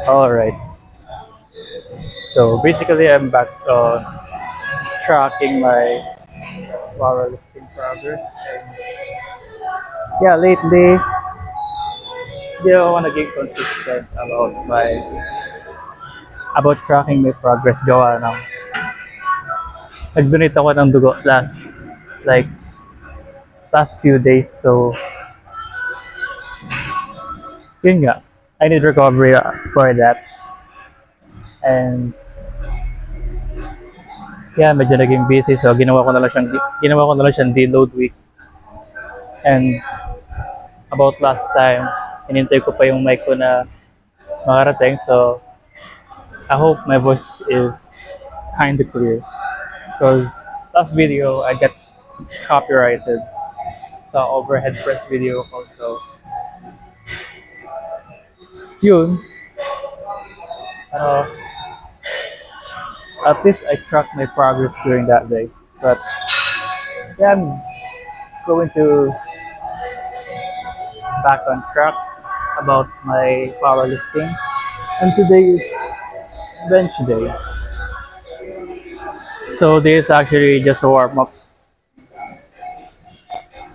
Alright, so basically I'm back on tracking my powerlifting progress. And yeah, lately, di ako naging consistent about tracking my progress gawa ng nag-donate ako ng dugo like last few days. So yun nga, I need recovery for that. And yeah, medyo naging busy, so ginawa ko na lang siyang deload week. And about last time, hinintay ko pa yung mic ko na makarating. So I hope my voice is kind of clear, because last video I got copyrighted sa overhead press video ko. So yun, uh, at least I tracked my progress during that day. But yeah, I'm going to back on track about my powerlifting. And today is bench day. So this is actually just a warm up.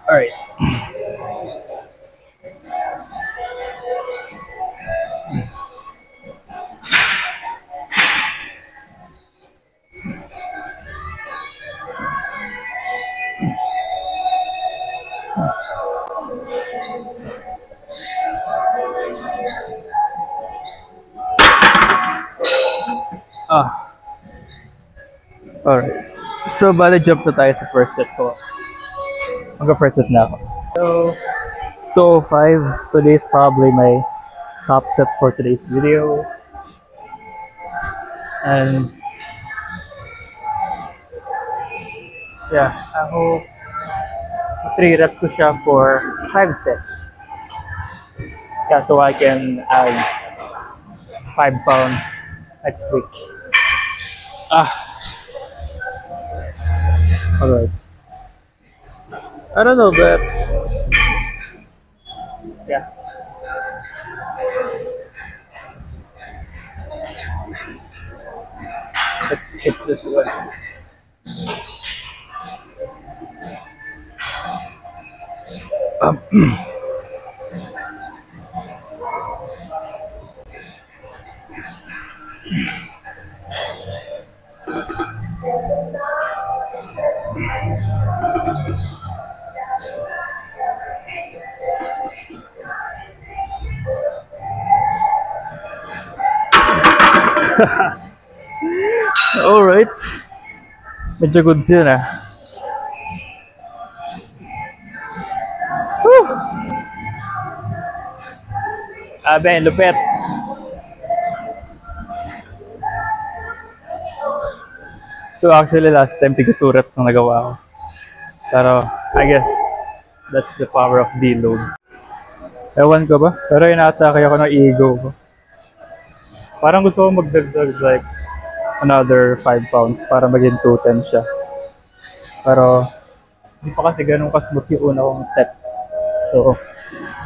Alright. Ah, alright. So bali jump na tayo sa first set ko. Mag-first set na ako. So 205. So this is probably my top set for today's video. And yeah, I hope 3 reps ko siya for 5 sets. Yeah, so I can add 5 pounds next week. Alright. I don't know, but yeah. Let's hit this one. Alright. Medyo good yun ah. Whew. Abe, lupet. So actually last time tiga 2 reps na nagawa ko. Pero I guess that's the power of deload. Ewan ko ba? Pero inaatake ako ng ego ko. Parang gusto ko magdagdag like another 5 pounds para maging 210 siya. Pero hindi pa kasi ganun kasmooth yung una kong set. So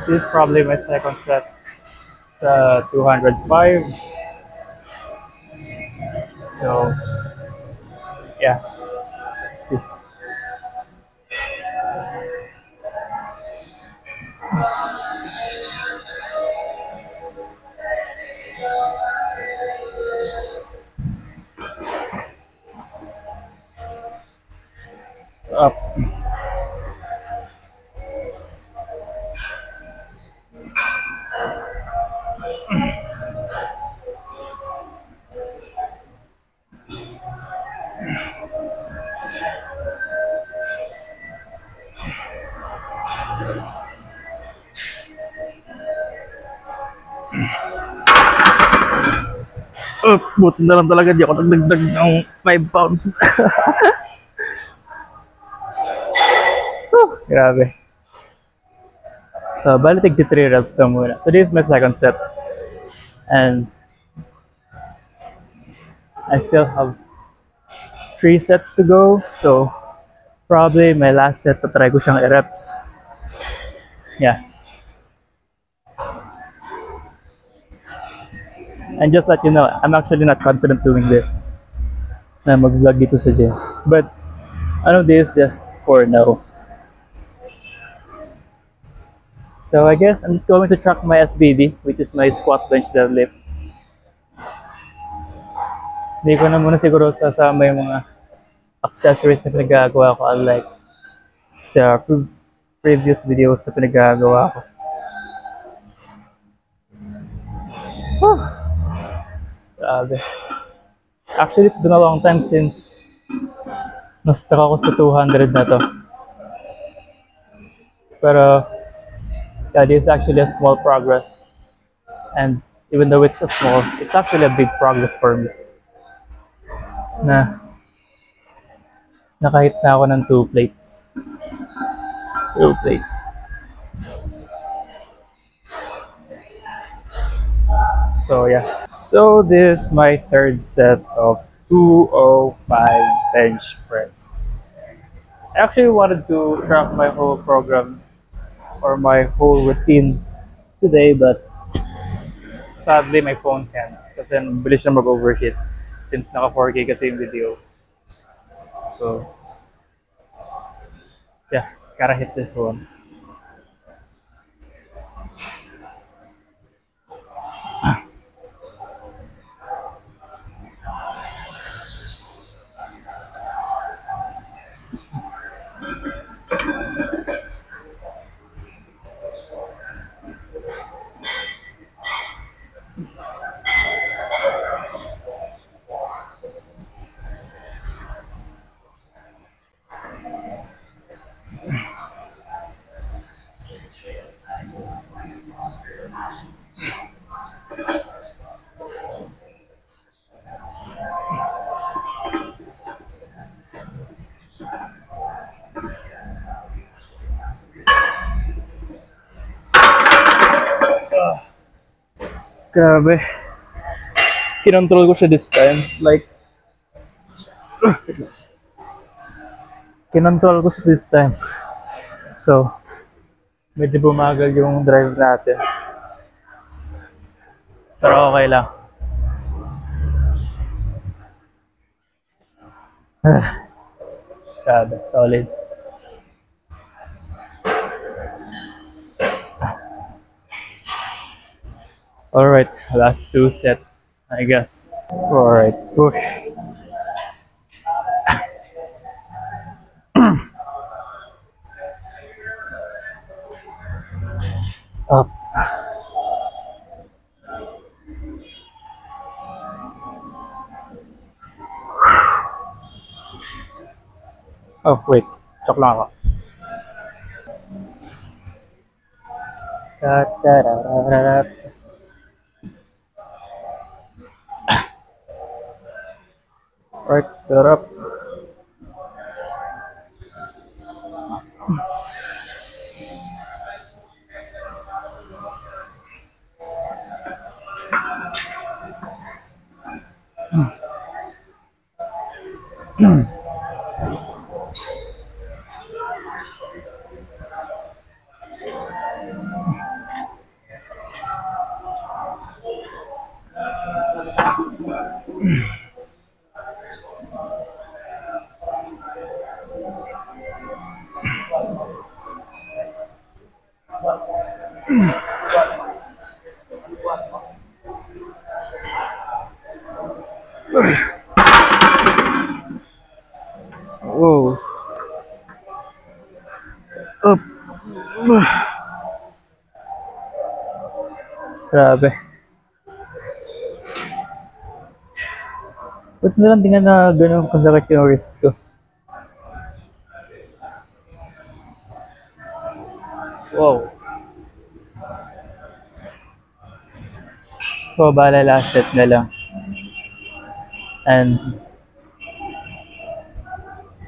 this is probably my second set sa 205. So yeah, let's see. Up. Buti na lang talaga di ako nagdagdag ng 5 pounds. Grabe. So, bali tig 3 reps lang muna. So, this is my second set. And I still have 3 sets to go. So, probably my last set, try ko siyang i-reps. Yeah. And just let you know, I'm actually not confident doing this. Na mag-vlog dito sa gym. But, ano this just for now. So I guess I'm just going to track my SBD, which is my squat bench deadlift. Hindi ko na muna siguro sasama yung mga accessories na pinagagawa ko unlike sa previous videos na pinagagawa ko. Grabe. Actually, it's been a long time since na-stuck ako sa 200 na to. Pero, yeah, this is actually a small progress. And even though it's a small, it's actually a big progress for me. Na kahit na ako ng 2 plates. 2 plates. So yeah. So this is my third set of 205 bench press. I actually wanted to track my whole program or my whole routine today, but sadly my phone can't kasi bilis na mag-overheat since naka 4K kasi yung video. So yeah, gotta hit this one. Grabe. Kinontrol ko siya this time. Like, kinontrol ko siya this time. So, medyo bumagal yung drive natin. Pero okay lang. Grabe, solid. Alright, last 2 set, I guess. Alright, push. Up. Oh, wait. Chok lang ako. Alright, set up. Whoa. Up. Grabe. Ba't nalang tingnan na gano'ng kasakit yung wrist ko? Wow. So, bala last set na lang. And,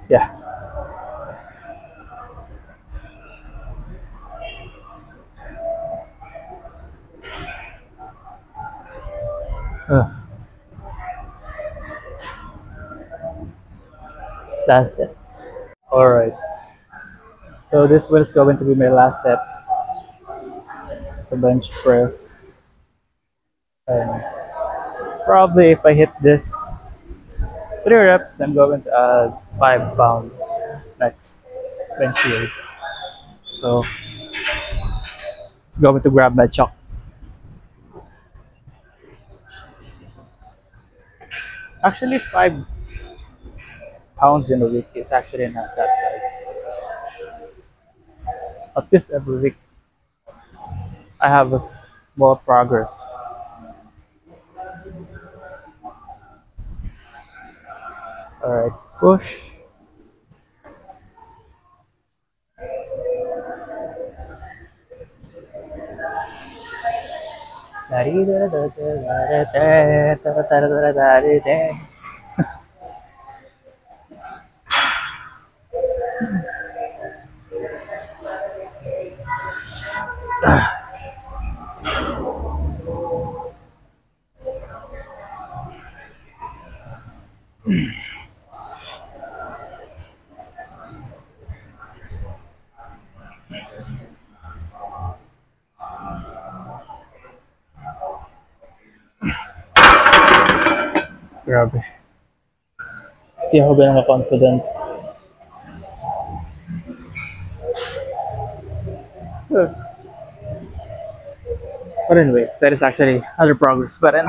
yeah. Last set. Alright. So this one is going to be my last set. Sa bench press. And Probably if I hit this 3 reps, I'm going to add 5 pounds next bench day. So it's going to grab my chalk. Actually, 5 pounds in a week is actually not that bad. At least every week, I have a small progress. Alright, push. Grabe. Hindi ako ganun ka-confident. But anyway, that is actually other progress. But then,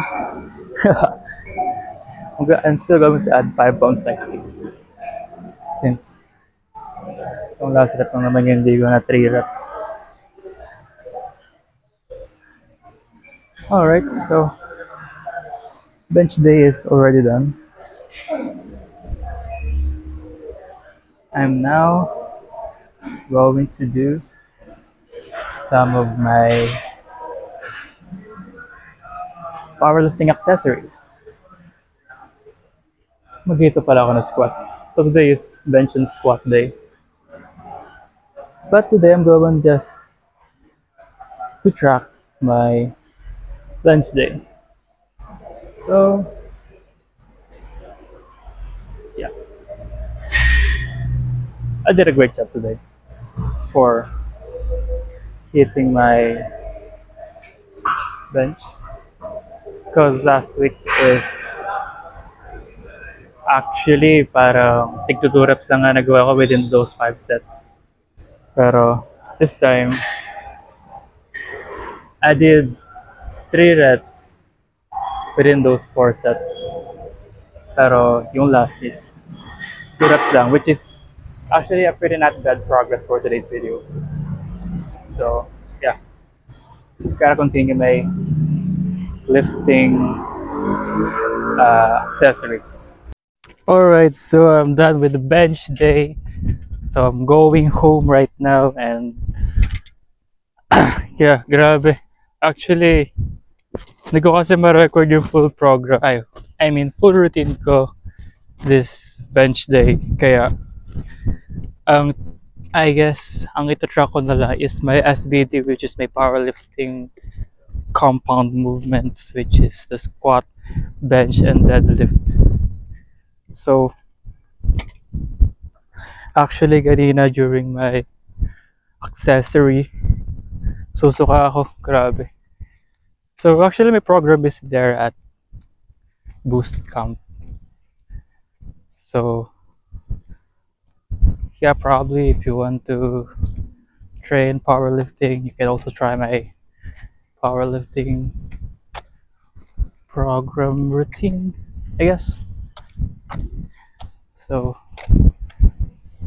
I'm still going to add 5 pounds next week. Since yung last rep lang naman yung hindi ko na 3 reps. Alright, so bench day is already done. I'm now going to do some of my powerlifting accessories. Mag-ito pala ako na squat. So today is bench and squat day. But today I'm going just to track my bench day. So yeah, I did a great job today for hitting my bench, because last week is actually parang tig 2 reps lang nga nagawa ko within those 5 sets. Pero this time I did 3 reps within those 4 sets. Pero yung last is 2 reps lang, which is actually a pretty not bad progress for today's video. So yeah, gotta continue my lifting accessories. Alright, so I'm done with the bench day. So I'm going home right now and yeah, grabe. Actually, hindi ko kasi ma-record yung full program. I mean, full routine ko this bench day. Kaya, I guess, ang ito-track ko na lang is my SBD, which is my powerlifting compound movements, which is the squat, bench, and deadlift. So, actually, kanina during my accessory, susuka ako. Grabe. So, actually, my program is there at Boost Camp. So, yeah, probably if you want to train powerlifting, you can also try my powerlifting program routine, I guess. So,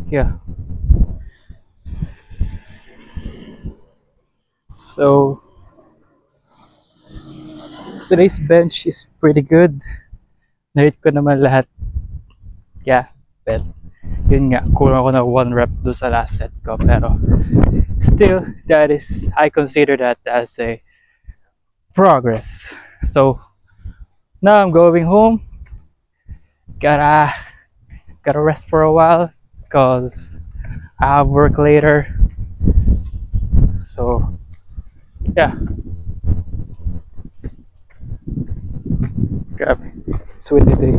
yeah. So, today's bench is pretty good. Na-hit ko naman lahat. Yeah, but yun nga, kulang ako na 1 rep do sa last set ko. Pero, still, I consider that as a progress. So, now I'm going home. Gotta rest for a while because I have work later. So, yeah. Grab. It's windy day.